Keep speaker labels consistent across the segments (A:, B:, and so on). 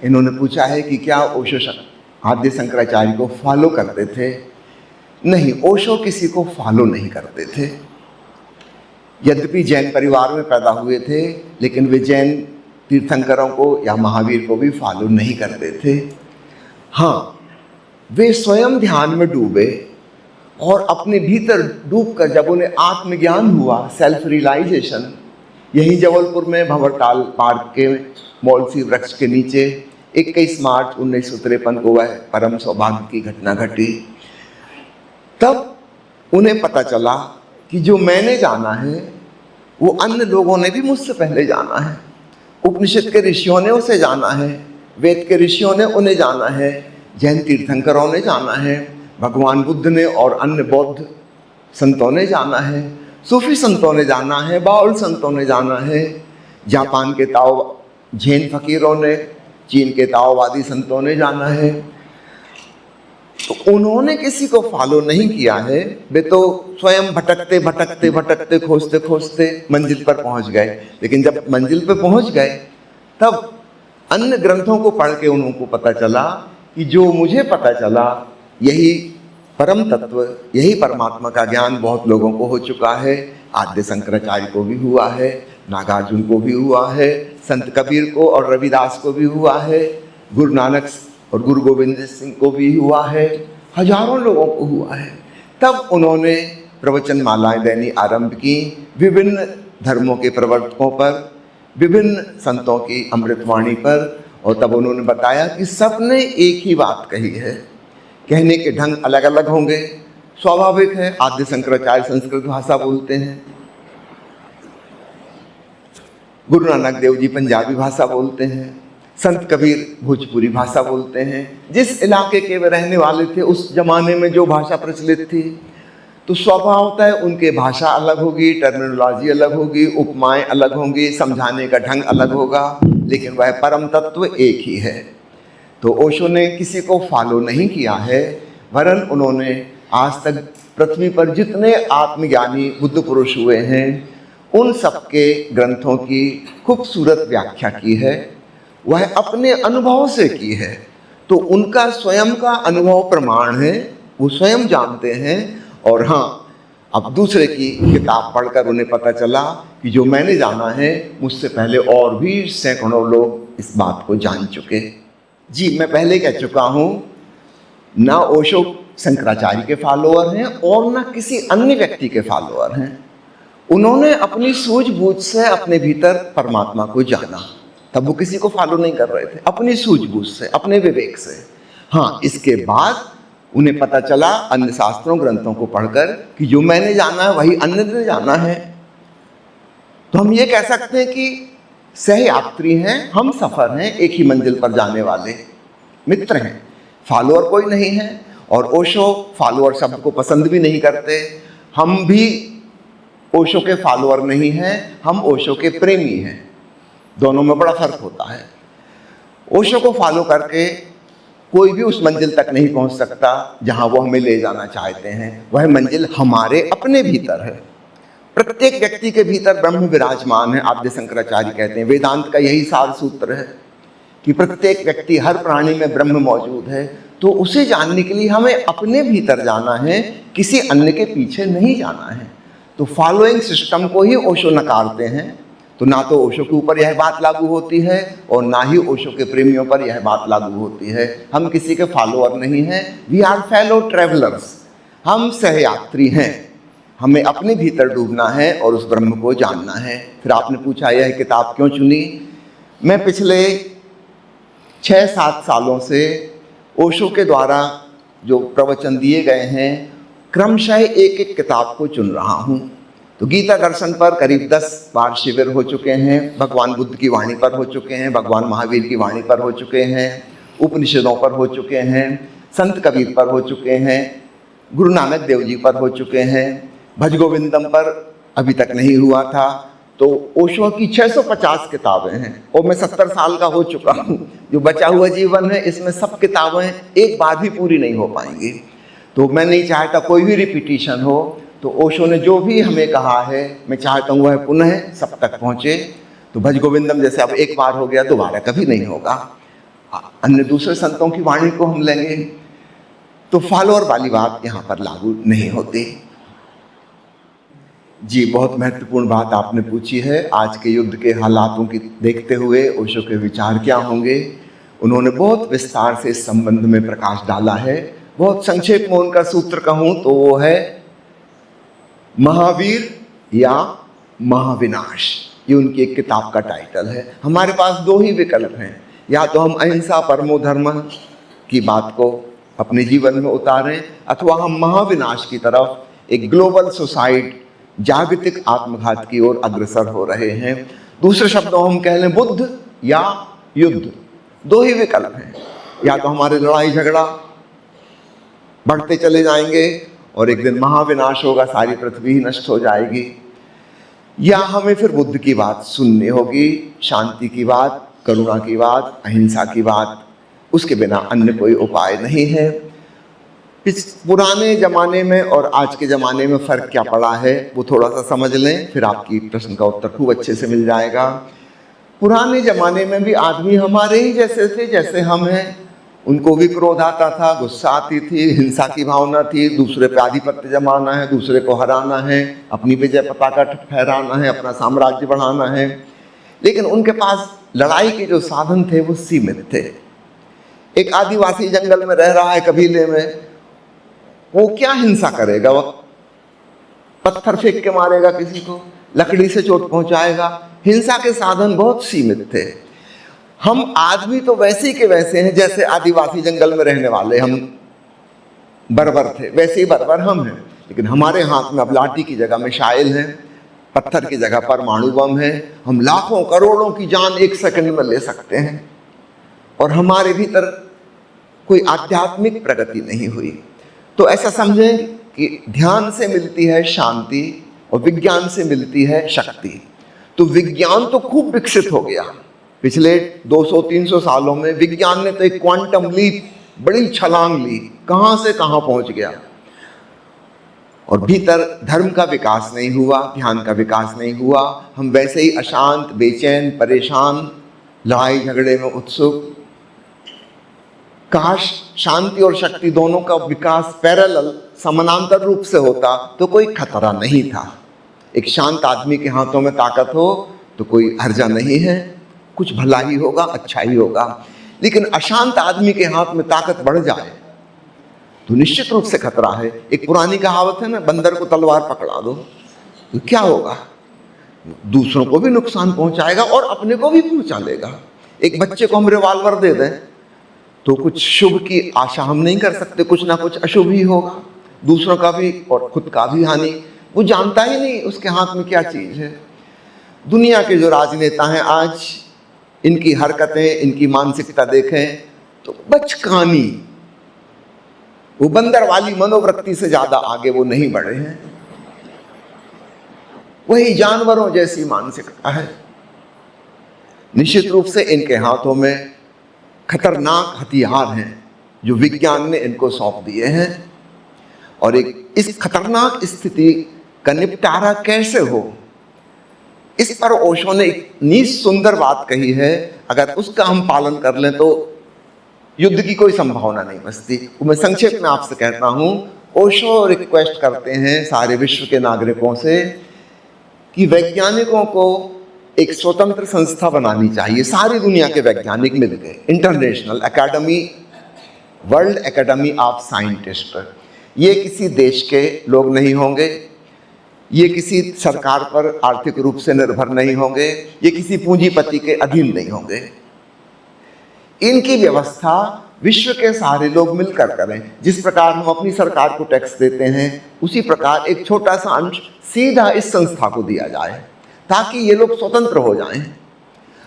A: इन्होंने पूछा है कि क्या ओशो आद्य शंकराचार्य को फॉलो करते थे? नहीं, ओशो किसी को फॉलो नहीं करते थे। यद्यपि जैन परिवार में पैदा हुए थे, लेकिन वे जैन तीर्थंकरों को या महावीर को भी फॉलो नहीं करते थे। हाँ, वे स्वयं ध्यान में डूबे और अपने भीतर डूबकर जब उन्हें आत्मज्ञान हुआ, सेल्फ रियलाइजेशन, यही जबलपुर में भंवरताल पार्क के मौलसी वृक्ष के नीचे 21 मार्च 1953 को वह परम सौभाग्य की घटना घटी। तब उन्हें पता चला कि जो मैंने जाना है वो अन्य लोगों ने भी मुझसे पहले जाना है। उपनिषद के ऋषियों ने उसे जाना है, वेद के ऋषियों ने उन्हें जाना है, जैन तीर्थंकरों ने जाना है, भगवान बुद्ध ने और अन्य बौद्ध संतों ने जाना है, सूफी संतों ने जाना है, बाउल संतों ने जाना है, जापान के ताओ जैन फकीरों ने, चीन के ताओवादी संतों ने जाना है। तो उन्होंने किसी को फॉलो नहीं किया है, वे तो स्वयं भटकते भटकते भटकते खोजते खोजते मंजिल पर पहुंच गए। लेकिन जब मंजिल पर पहुंच गए तब अन्य ग्रंथों को पढ़ के उनको पता चला कि जो मुझे पता चला यही परम तत्व, यही परमात्मा का ज्ञान बहुत लोगों को हो चुका है। आद्य शंकराचार्य को भी हुआ है, नागार्जुन को भी हुआ है, संत कबीर को और रविदास को भी हुआ है, गुरु नानक और गुरु गोविंद सिंह को भी हुआ है, हजारों लोगों को हुआ है। तब उन्होंने प्रवचन मालाएं देनी आरंभ की, विभिन्न धर्मों के प्रवर्तकों पर, विभिन्न संतों की अमृतवाणी पर, और तब उन्होंने बताया कि सबने एक ही बात कही है। कहने के ढंग अलग अलग होंगे, स्वाभाविक है। आद्य शंकराचार्य संस्कृत भाषा बोलते हैं, गुरु नानक देव जी पंजाबी भाषा बोलते हैं, संत कबीर भोजपुरी भाषा बोलते हैं। जिस इलाके के वे रहने वाले थे उस जमाने में जो भाषा प्रचलित थी, तो स्वभाव होता है उनके भाषा अलग होगी, टर्मिनोलॉजी अलग होगी, उपमाएं अलग होंगी, समझाने का ढंग अलग होगा, लेकिन वह परम तत्व एक ही है। तो ओशो ने किसी को फॉलो नहीं किया है, वरन उन्होंने आज तक पृथ्वी पर जितने आत्मज्ञानी बुद्ध पुरुष हुए हैं उन सबके ग्रंथों की खूबसूरत व्याख्या की है। वह अपने अनुभव से की है, तो उनका स्वयं का अनुभव प्रमाण है, वो स्वयं जानते हैं। और हाँ, अब दूसरे की किताब पढ़कर उन्हें पता चला कि जो मैंने जाना है मुझसे पहले और भी सैकड़ों लोग इस बात को जान चुके। जी, मैं पहले कह चुका हूँ, ना ओशो शंकराचार्य के फॉलोअर हैं और ना किसी अन्य व्यक्ति के फॉलोअर हैं। उन्होंने अपनी सूझबूझ से अपने भीतर परमात्मा को जाना, तब वो किसी को फॉलो नहीं कर रहे थे, अपनी सूझबूझ से, अपने विवेक से। हाँ, इसके बाद उन्हें पता चला अन्य शास्त्रों ग्रंथों को पढ़कर कि जो मैंने जाना है वही अन्य ने जाना है। तो हम ये कह सकते हैं कि सहयात्री हैं, हम सफर हैं, एक ही मंजिल पर जाने वाले मित्र हैं, फॉलोअर कोई नहीं है। और ओशो फॉलोअर शब्द को पसंद भी नहीं करते। हम भी ओशो के फॉलोअर नहीं हैं, हम ओशो के प्रेमी हैं। दोनों में बड़ा फर्क होता है। ओशो को फॉलो करके कोई भी उस मंजिल तक नहीं पहुंच सकता जहां वो हमें ले जाना चाहते हैं। वह मंजिल हमारे अपने भीतर है, प्रत्येक व्यक्ति के भीतर ब्रह्म विराजमान है। आद्य शंकराचार्य कहते हैं, वेदांत का यही सार सूत्र है कि प्रत्येक व्यक्ति, हर प्राणी में ब्रह्म मौजूद है। तो उसे जानने के लिए हमें अपने भीतर जाना है, किसी अन्य के पीछे नहीं जाना है। तो फॉलोइंग सिस्टम को ही ओशो नकारते हैं। तो ना तो ओशो के ऊपर यह बात लागू होती है और ना ही ओशो के प्रेमियों पर यह बात लागू होती है। हम किसी के फॉलोअर नहीं हैं, वी आर फेलो ट्रेवलर्स, हम सहयात्री हैं। हमें अपने भीतर डूबना है और उस ब्रह्म को जानना है। फिर आपने पूछा यह किताब क्यों चुनी। मैं पिछले 6-7 सालों से ओशो के द्वारा जो प्रवचन दिए गए हैं, क्रमशः एक एक किताब को चुन रहा हूँ। तो गीता दर्शन पर करीब 10 बार शिविर हो चुके हैं, भगवान बुद्ध की वाणी पर हो चुके हैं, भगवान महावीर की वाणी पर हो चुके हैं, उपनिषदों पर हो चुके हैं, संत कबीर पर हो चुके हैं, गुरु नानक देव जी पर हो चुके हैं, भज गोविंदम पर अभी तक नहीं हुआ था। तो ओशो की 650 किताबें हैं और मैं 70 साल का हो चुका हूँ। जो बचा हुआ जीवन है इसमें सब किताबें एक बार भी पूरी नहीं हो पाएंगी। तो मैं नहीं चाहता कोई भी रिपीटिशन हो। तो ओशो ने जो भी हमें कहा है, मैं चाहता हूँ वह पुनः सब तक पहुँचे। तो भज गोविंदम जैसे अब एक बार हो गया, दोबारा कभी नहीं होगा। अन्य दूसरे संतों की वाणी को हम लेंगे तो फॉलोअर वाली बात यहाँ पर लागू नहीं होती। जी, बहुत महत्वपूर्ण बात आपने पूछी है। आज के युद्ध के हालातों की देखते हुए ओशो के विचार क्या होंगे, उन्होंने बहुत विस्तार से इस संबंध में प्रकाश डाला है। बहुत संक्षेप में उनका सूत्र कहूं तो वो है महावीर या महाविनाश। ये उनकी एक किताब का टाइटल है। हमारे पास दो ही विकल्प हैं, या तो हम अहिंसा परमो धर्म की बात को अपने जीवन में उतारें, अथवा हम महाविनाश की तरफ एक ग्लोबल सुसाइड, जागतिक आत्मघात की ओर अग्रसर हो रहे हैं। दूसरे शब्दों हम कह लें बुद्ध या युद्ध, दो ही विकल्प हैं। या तो हमारे लड़ाई झगड़ा बढ़ते चले जाएंगे और एक दिन महाविनाश होगा, सारी पृथ्वी ही नष्ट हो जाएगी, या हमें फिर बुद्ध की बात सुननी होगी, शांति की बात, करुणा की बात, अहिंसा की बात। उसके बिना अन्य कोई उपाय नहीं है। इस पुराने जमाने में और आज के जमाने में फर्क क्या पड़ा है वो थोड़ा सा समझ लें, फिर आपकी प्रश्न का उत्तर खूब अच्छे से मिल जाएगा। पुराने जमाने में भी आदमी हमारे ही जैसे थे जैसे हम हैं। उनको भी क्रोध आता था, गुस्सा आती थी, हिंसा की भावना थी, दूसरे पे आधिपत्य जमाना है, दूसरे को हराना है, अपनी विजय पताका फहराना है, अपना साम्राज्य बढ़ाना है। लेकिन उनके पास लड़ाई के जो साधन थे वो सीमित थे। एक आदिवासी जंगल में रह रहा है कबीले में, वो क्या हिंसा करेगा? वो पत्थर फेंक के मारेगा किसी को, लकड़ी से चोट पहुंचाएगा। हिंसा के साधन बहुत सीमित थे। हम आदमी तो वैसे ही के वैसे हैं जैसे आदिवासी जंगल में रहने वाले हम बर्बर थे, वैसे ही बर्बर हम हैं। लेकिन हमारे हाथ में अब लाठी की जगह मिसाइल है, पत्थर की जगह परमाणु बम है। हम लाखों करोड़ों की जान एक सेकंड में ले सकते हैं और हमारे भीतर कोई आध्यात्मिक प्रगति नहीं हुई। तो ऐसा समझें कि ध्यान से मिलती है शांति और विज्ञान से मिलती है शक्ति। तो विज्ञान तो खूब विकसित हो गया पिछले 200-300 सालों में। विज्ञान ने तो एक क्वांटम लीप, बड़ी छलांग ली, कहां से कहां पहुंच गया। और भीतर धर्म का विकास नहीं हुआ, ध्यान का विकास नहीं हुआ। हम वैसे ही अशांत, बेचैन, परेशान, लड़ाई झगड़े में उत्सुक। काश शांति और शक्ति दोनों का विकास पैरेलल, समानांतर रूप से होता तो कोई खतरा नहीं था। एक शांत आदमी के हाथों में ताकत हो तो कोई हर्जा नहीं है, कुछ भला ही होगा, अच्छा ही होगा। लेकिन अशांत आदमी के हाथ में ताकत बढ़ जाए तो निश्चित रूप से खतरा है। एक पुरानी कहावत है ना, बंदर को तलवार पकड़ा दो तो क्या होगा? दूसरों को भी नुकसान पहुंचाएगा और अपने को भी पहुंचा लेगा। एक बच्चे को हम रिवॉल्वर दे दें तो कुछ शुभ की आशा हम नहीं कर सकते, कुछ ना कुछ अशुभ ही होगा, दूसरों का भी और खुद का भी हानि। वो जानता ही नहीं उसके हाथ में क्या चीज है। दुनिया के जो राजनेता हैं आज, इनकी हरकतें, इनकी मानसिकता देखें तो बचकानी, वो बंदर वाली मनोवृत्ति से ज्यादा आगे वो नहीं बढ़े हैं। वही जानवरों जैसी मानसिकता है। निश्चित रूप से इनके हाथों में खतरनाक हथियार हैं जो विज्ञान ने इनको सौंप दिए हैं। और एक इस खतरनाक स्थिति का निपटारा कैसे हो, इस पर ओशो ने एक नीच सुंदर बात कही है। अगर उसका हम पालन कर लें तो युद्ध की कोई संभावना नहीं बचती। मैं संक्षेप में आपसे कहता हूं, ओशो रिक्वेस्ट करते हैं सारे विश्व के नागरिकों से कि वैज्ञानिकों को एक स्वतंत्र संस्था बनानी चाहिए। सारी दुनिया के वैज्ञानिक मिल गए, international academy, world academy of scientist. ये किसी देश के लोग नहीं होंगे, ये किसी सरकार पर आर्थिक रूप से निर्भर नहीं होंगे, ये किसी पूंजीपति के अधीन नहीं होंगे। इनकी व्यवस्था विश्व के सारे लोग मिलकर करें। जिस प्रकार हम अपनी सरकार को टैक्स देते हैं, उसी प्रकार एक छोटा सा अंश सीधा इस संस्था को दिया जाए ताकि ये लोग स्वतंत्र हो जाएं।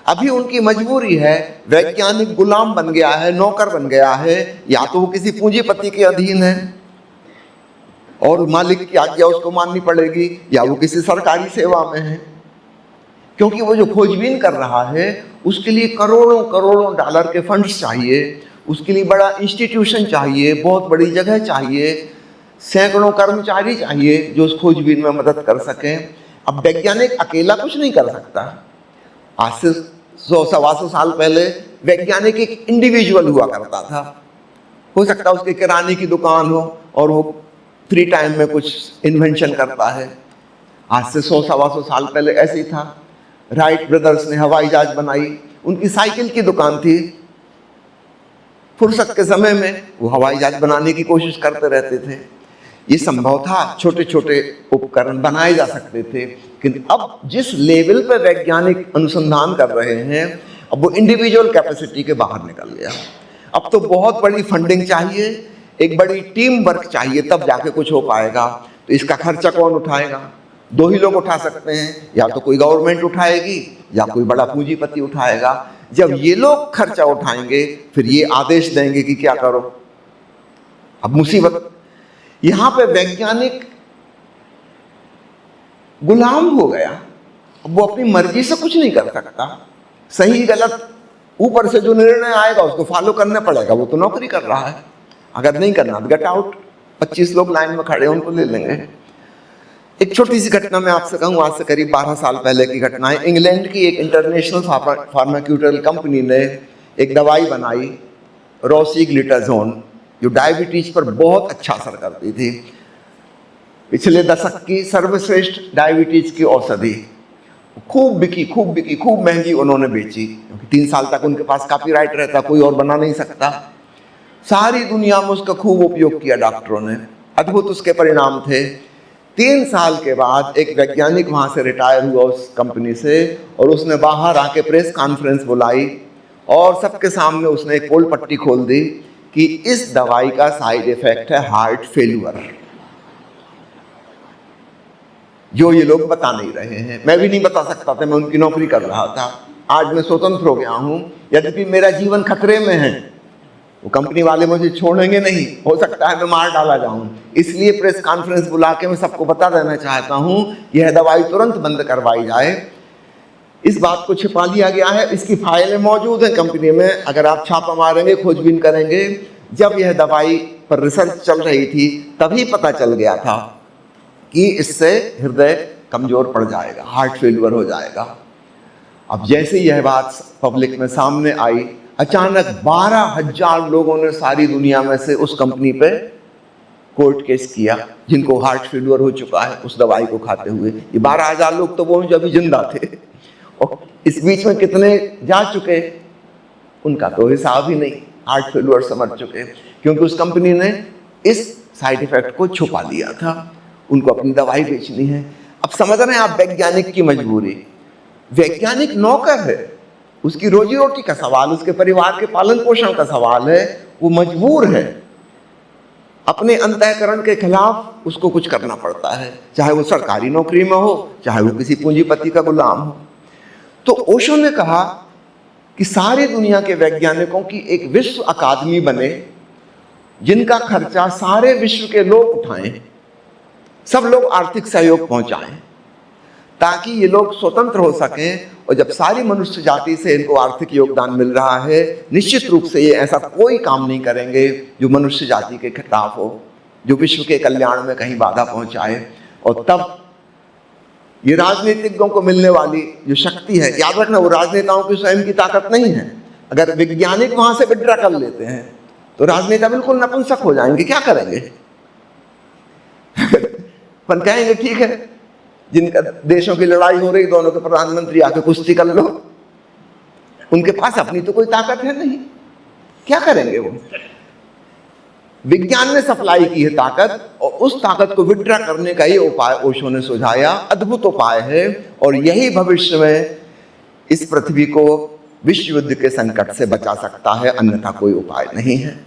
A: अभी उनकी मजबूरी है, वैज्ञानिक गुलाम बन गया है, नौकर बन गया है, या तो वो किसी पूंजीपति के अधीन है और मालिक की आज्ञा उसको माननी पड़ेगी, या वो किसी सरकारी सेवा में है। क्योंकि वो जो खोजबीन कर रहा है उसके लिए करोड़ों करोड़ों डॉलर के फंड्स चाहिए, उसके लिए बड़ा इंस्टीट्यूशन चाहिए, बहुत बड़ी जगह चाहिए, सैकड़ों कर्मचारी चाहिए जो उस खोजबीन में मदद कर सकें। अब वैज्ञानिक अकेला कुछ नहीं कर सकता। आज से 100-125 साल पहले वैज्ञानिक एक इंडिविजुअल हुआ करता था। हो सकता है उसके किराने की दुकान हो और वो फ्री टाइम में कुछ इन्वेंशन करता है। आज से 100-125 साल पहले ऐसे ही था। राइट ब्रदर्स ने हवाई जहाज बनाई, उनकी साइकिल की दुकान थी। फुर्सत के समय में वो हवाई जहाज बनाने की कोशिश करते रहते थे। ये संभव था, छोटे छोटे उपकरण बनाए जा सकते थे। लेकिन अब जिस लेवल पर वैज्ञानिक अनुसंधान कर रहे हैं, अब वो इंडिविजुअल कैपेसिटी के बाहर निकल गया। अब तो बहुत बड़ी फंडिंग चाहिए, एक बड़ी टीम वर्क चाहिए, तब जाके कुछ हो पाएगा। तो इसका खर्चा कौन उठाएगा? 2 ही लोग उठा सकते हैं, या तो कोई गवर्नमेंट उठाएगी या कोई बड़ा पूंजीपति उठाएगा। जब ये लोग खर्चा उठाएंगे, फिर ये आदेश देंगे कि क्या करो। अब मुसीबत यहां पे वैज्ञानिक गुलाम हो गया। अब वो अपनी मर्जी से कुछ नहीं कर सकता। सही गलत ऊपर से जो निर्णय आएगा उसको फॉलो करना पड़ेगा। वो तो नौकरी कर रहा है, अगर नहीं करना तो गेट आउट। 25 लोग लाइन में खड़े हैं, उनको ले लेंगे। एक छोटी सी घटना मैं आपसे कहूँ, आज से करीब 12 साल पहले की घटना है। इंग्लैंड की एक इंटरनेशनल फार्मास्यूटिकल कंपनी ने एक दवाई बनाई, रोसिग्लिटाजोन, जो डायबिटीज पर बहुत अच्छा असर करती थी। पिछले दशक की सर्वश्रेष्ठ डायबिटीज की औषधि। खूब बिकी, खूब महंगी उन्होंने बेची, क्योंकि 3 साल तक उनके पास कॉपीराइट रहता, कोई और बना नहीं सकता। सारी दुनिया में उसका खूब उपयोग किया डॉक्टरों ने। अद्भुत उसके परिणाम थे। 3 साल के बाद एक वैज्ञानिक वहां से रिटायर हुआ उस कंपनी से, और उसने बाहर आके प्रेस कॉन्फ्रेंस बुलाई और सबके सामने उसने एक पोल पट्टी खोल दी कि इस दवाई का साइड इफेक्ट है हार्ट फेल्यूर, जो ये लोग बता नहीं रहे हैं। मैं भी नहीं बता सकता था, मैं उनकी नौकरी कर रहा था। आज मैं स्वतंत्र हो गया हूं, यद्यपि मेरा जीवन खतरे में है। वो कंपनी वाले मुझे छोड़ेंगे नहीं, हो सकता है मैं मार डाला जाऊं। इसलिए प्रेस कॉन्फ्रेंस बुला के मैं सबको बता देना चाहता हूं, यह दवाई तुरंत बंद करवाई जाए। इस बात को छिपा लिया गया है, इसकी फाइलें मौजूद हैं कंपनी में। अगर आप छापा मारेंगे, खोजबीन करेंगे, जब यह दवाई पर रिसर्च चल रही थी तभी पता चल गया था कि इससे हृदय कमजोर पड़ जाएगा, हार्ट फेल्यूर हो जाएगा। अब जैसे यह बात पब्लिक में सामने आई, अचानक 12,000 लोगों ने सारी दुनिया में से उस कंपनी पे कोर्ट केस किया, जिनको हार्ट फेल्यूर हो चुका है उस दवाई को खाते हुए। ये 12,000 लोग तो वो जो अभी जिंदा थे, और इस बीच में कितने जा चुके उनका तो हिसाब ही नहीं, हार्ट फेल्यूर से मर चुके, क्योंकि उस कंपनी ने इस साइड इफेक्ट को छुपा लिया था। उनको अपनी दवाई बेचनी है। अब समझ रहे हैं आप वैज्ञानिक की मजबूरी। वैज्ञानिक नौकर है, उसकी रोजी रोटी का सवाल, उसके परिवार के पालन पोषण का सवाल है। वो मजबूर है, अपने अंतःकरण के खिलाफ उसको कुछ करना पड़ता है, चाहे वो सरकारी नौकरी में हो, चाहे वो किसी पूंजीपति का गुलाम हो। तो ओशो ने कहा कि सारी दुनिया के वैज्ञानिकों की एक विश्व अकादमी बने, जिनका खर्चा सारे विश्व के लोग उठाएं, सब लोग आर्थिक सहयोग पहुंचाएं, ताकि ये लोग स्वतंत्र हो सकें। और जब सारी मनुष्य जाति से इनको आर्थिक योगदान मिल रहा है, निश्चित रूप से ये ऐसा कोई काम नहीं करेंगे जो मनुष्य जाति के खिलाफ हो, जो विश्व के कल्याण में कहीं बाधा पहुंचाए। और तब ये राजनीतिज्ञों को मिलने वाली जो शक्ति है, याद रखना वो राजनेताओं की स्वयं की ताकत नहीं है। अगर वैज्ञानिक वहां से विड्रा कर लेते हैं तो राजनेता बिल्कुल नपुंसक हो जाएंगे, क्या करेंगे? पर कहेंगे ठीक है, जिनका देशों की लड़ाई हो रही, दोनों के प्रधानमंत्री आके कुश्ती कर लो, उनके पास अपनी तो कोई ताकत है नहीं, क्या करेंगे वो? विज्ञान ने सप्लाई की है ताकत, और उस ताकत को विड्रा करने का ही उपाय ओशो ने सुझाया। अद्भुत उपाय है, और यही भविष्य में इस पृथ्वी को विश्व युद्ध के संकट से बचा सकता है, अन्यथा कोई उपाय नहीं है।